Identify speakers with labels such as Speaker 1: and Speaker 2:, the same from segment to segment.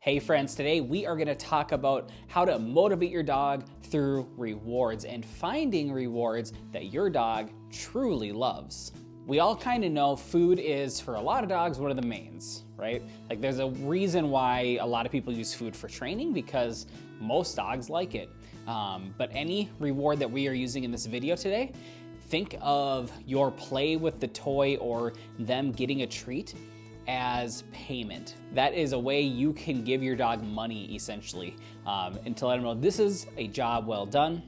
Speaker 1: Hey friends, today we are gonna talk about how to motivate your dog through rewards and finding rewards that your dog truly loves. We all kind of know food is, for a lot of dogs, one of the mains, right? Like there's a reason why a lot of people use food for training because most dogs like it. But any reward that we are using in this video today, think of your play with the toy or them getting a treat as payment. That is a way you can give your dog money essentially, and to let them know this is a job well done,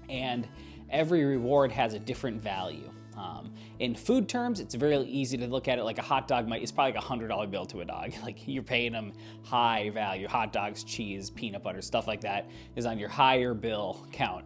Speaker 1: and every reward has a different value. In food terms, it's very easy to look at it like a hot dog it's probably like $100 bill to a dog. Like you're paying them high value. Hot dogs, cheese, peanut butter, stuff like that is on your higher bill count.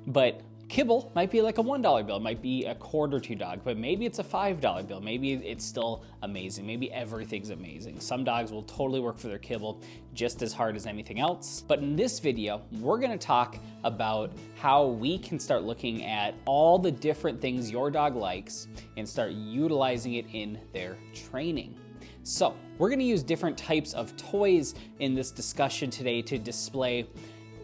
Speaker 1: But kibble might be like a $1 bill, it might be a quarter to dog, but maybe it's a $5 bill. Maybe it's still amazing. Maybe everything's amazing. Some dogs will totally work for their kibble just as hard as anything else. But in this video, we're gonna talk about how we can start looking at all the different things your dog likes and start utilizing it in their training. So we're gonna use different types of toys in this discussion today to display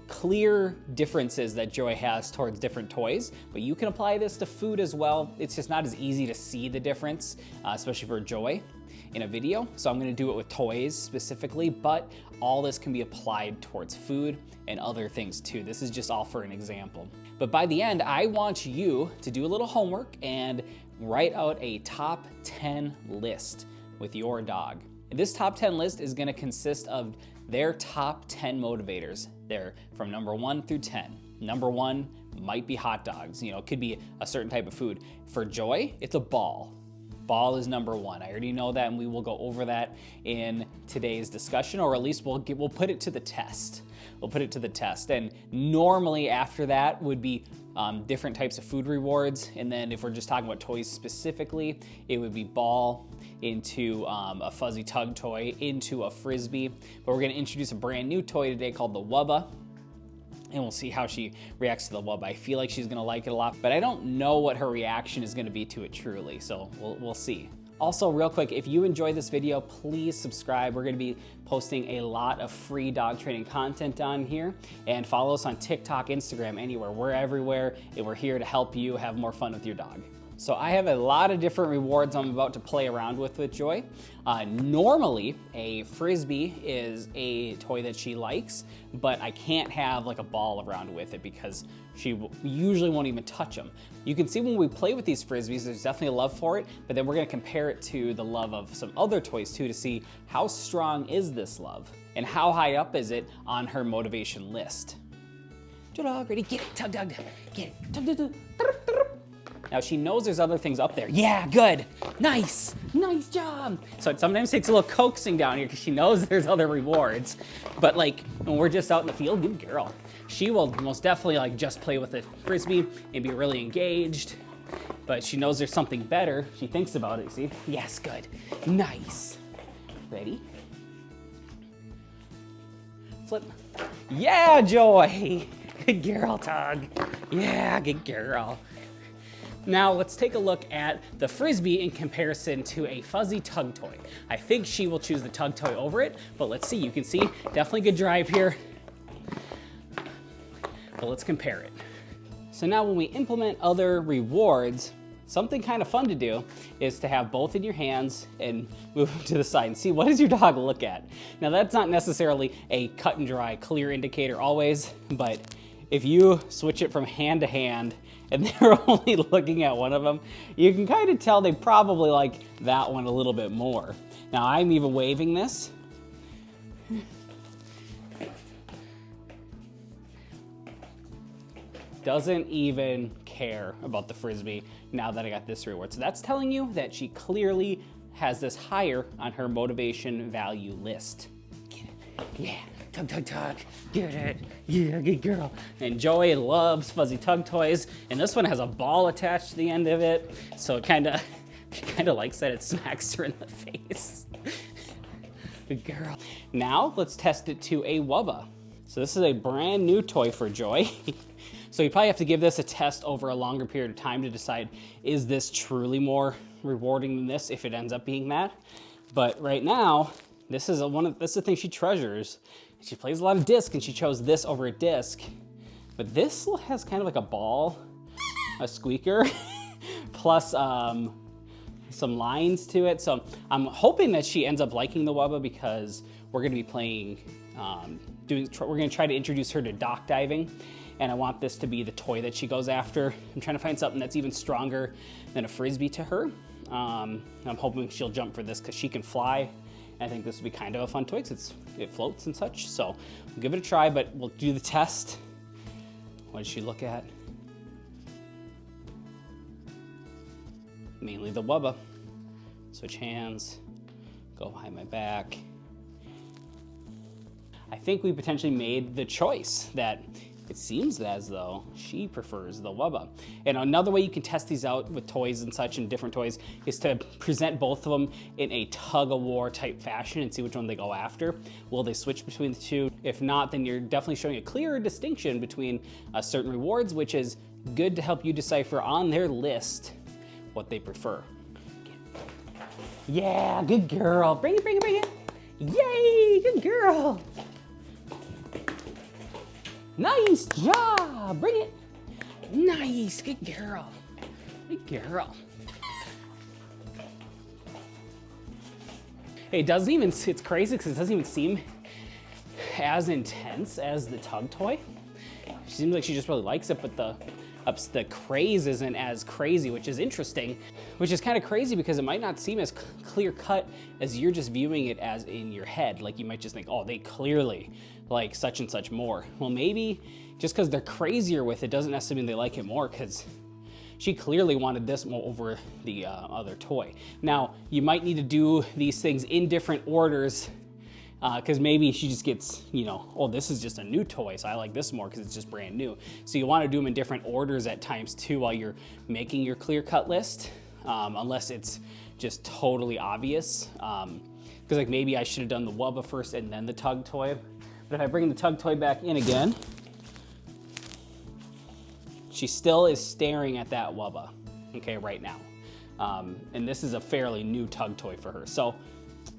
Speaker 1: clear differences that Joy has towards different toys, but you can apply this to food as well. It's just not as easy to see the difference, especially for Joy in a video. So I'm gonna do it with toys specifically, but all this can be applied towards food and other things too. This is just all for an example. But by the end, I want you to do a little homework and write out a top 10 list with your dog. This top 10 list is gonna consist of their top 10 motivators. They're from number 1 through 10. Number 1 might be hot dogs. You know, it could be a certain type of food. For Joy, it's a ball. Ball is number 1. I already know that, and we will go over that in today's discussion, or at least we'll put it to the test. We'll put it to the test. And normally after that would be different types of food rewards. And then if we're just talking about toys specifically, it would be ball into a fuzzy tug toy, into a frisbee. But we're gonna introduce a brand new toy today called the Wubba, and we'll see how she reacts to the Wubba. I feel like she's gonna like it a lot, but I don't know what her reaction is gonna be to it truly, so we'll see. Also, real quick, if you enjoyed this video, please subscribe. We're gonna be posting a lot of free dog training content on here, and follow us on TikTok, Instagram, anywhere. We're everywhere, and we're here to help you have more fun with your dog. So I have a lot of different rewards I'm about to play around with Joy. Normally, a frisbee is a toy that she likes, but I can't have like a ball around with it because she usually won't even touch them. You can see when we play with these frisbees, there's definitely a love for it, but then we're gonna compare it to the love of some other toys too to see how strong is this love and how high up is it on her motivation list. Dog, ready? Get it, tug, get it, tug, tug. Now she knows there's other things up there. Yeah, good, nice job. So it sometimes takes a little coaxing down here because she knows there's other rewards. But like when we're just out in the field, good girl. She will most definitely like just play with the frisbee and be really engaged. But she knows there's something better. She thinks about it, see? Yes, good, nice. Ready? Flip. Yeah, Joy. Good girl, Tug. Yeah, good girl. Now let's take a look at the frisbee in comparison to a fuzzy tug toy. I think she will choose the tug toy over it, but let's see. You can see definitely good drive here. But let's compare it. So now when we implement other rewards, something kind of fun to do is to have both in your hands and move them to the side and see what does your dog look at. Now that's not necessarily a cut and dry clear indicator always, but if you switch it from hand to hand and they're only looking at one of them, you can kind of tell they probably like that one a little bit more. Now I'm even waving this. Doesn't even care about the frisbee now that I got this reward. So that's telling you that she clearly has this higher on her motivation value list. Get it. Yeah. Tug, get it, yeah, good girl. And Joey loves fuzzy tug toys, and this one has a ball attached to the end of it, so she kind of likes that it smacks her in the face. Good girl. Now let's test it to a Wubba. So this is a brand new toy for Joy. So you probably have to give this a test over a longer period of time to decide, is this truly more rewarding than this if it ends up being that? But right now, This is that's the thing she treasures. She plays a lot of disc, and she chose this over a disc. But this has kind of like a ball, a squeaker, plus some lines to it. So I'm hoping that she ends up liking the Wubba, because we're gonna be playing, we're gonna try to introduce her to dock diving. And I want this to be the toy that she goes after. I'm trying to find something that's even stronger than a Frisbee to her. I'm hoping she'll jump for this because she can fly. And I think this would be kind of a fun toy because it floats and such. So we'll give it a try, but we'll do the test. What did she look at? Mainly the Wubba. Switch hands, go behind my back. I think we potentially made the choice that it seems as though she prefers the Wubba. And another way you can test these out with toys and such and different toys is to present both of them in a tug-of-war type fashion and see which one they go after. Will they switch between the two? If not, then you're definitely showing a clearer distinction between certain rewards, which is good to help you decipher on their list what they prefer. Yeah, good girl. Bring it, bring it, bring it. Yay, good girl. Nice job, bring it. Nice, good girl. Good girl. Hey, it doesn't even, it's crazy because it doesn't even seem as intense as the tug toy. She seems like she just really likes it, but the craze isn't as crazy, which is interesting, which is kind of crazy because it might not seem as clear cut as you're just viewing it as in your head. Like you might just think, oh, they clearly like such and such more. Well, maybe just because they're crazier with it doesn't necessarily mean they like it more, because she clearly wanted this more over the other toy. Now, you might need to do these things in different orders, because maybe she just gets, you know, oh, this is just a new toy, so I like this more because it's just brand new. So you want to do them in different orders at times too while you're making your clear-cut list, unless it's just totally obvious. Because like maybe I should have done the Wubba first and then the tug toy. But if I bring the tug toy back in again, she still is staring at that Wubba, okay, right now. And this is a fairly new tug toy for her, so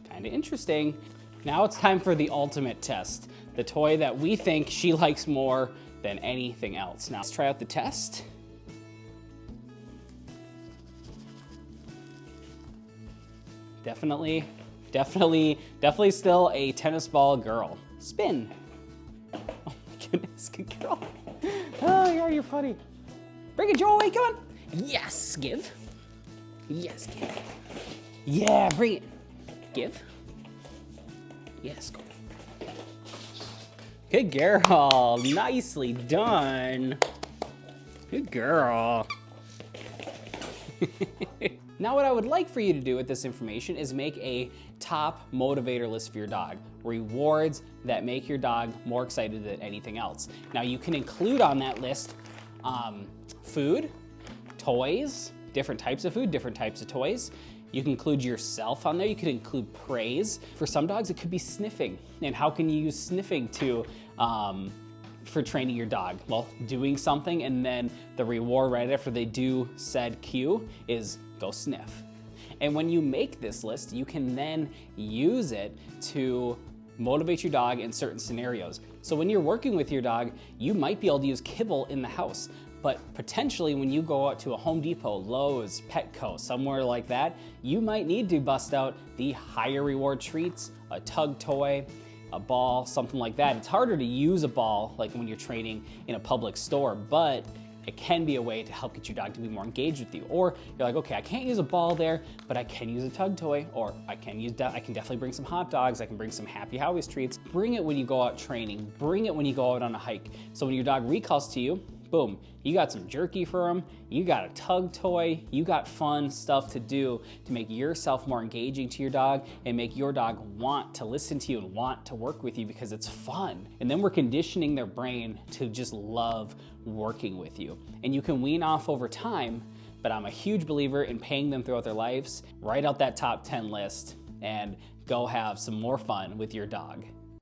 Speaker 1: kind of interesting. Now it's time for the ultimate test, the toy that we think she likes more than anything else. Now let's try out the test. Definitely still a tennis ball girl. Spin. Oh my goodness, good girl. Oh, you're funny. Bring it, Joey, come on. Yes, give. Yes, give. Yeah, bring it. Give. Yes, go. Good girl, nicely done. Good girl. Now what I would like for you to do with this information is make a top motivator list for your dog. Rewards that make your dog more excited than anything else. Now you can include on that list food, toys, different types of food, different types of toys. You can include yourself on there. You could include praise. For some dogs, it could be sniffing. And how can you use sniffing to for training your dog? Well, doing something and then the reward right after they do said cue is go sniff. And when you make this list, you can then use it to motivate your dog in certain scenarios. So when you're working with your dog, you might be able to use kibble in the house, but potentially when you go out to a Home Depot, Lowe's, Petco, somewhere like that, you might need to bust out the higher reward treats, a tug toy, a ball, something like that. It's harder to use a ball like when you're training in a public store, but it can be a way to help get your dog to be more engaged with you. Or you're like, okay, I can't use a ball there, but I can use a tug toy, or I can definitely bring some hot dogs, I can bring some Happy Howies treats. Bring it when you go out training, bring it when you go out on a hike. So when your dog recalls to you, boom, you got some jerky for him, you got a tug toy, you got fun stuff to do to make yourself more engaging to your dog and make your dog want to listen to you and want to work with you because it's fun. And then we're conditioning their brain to just love working with you. And you can wean off over time, but I'm a huge believer in paying them throughout their lives. Write out that top 10 list and go have some more fun with your dog.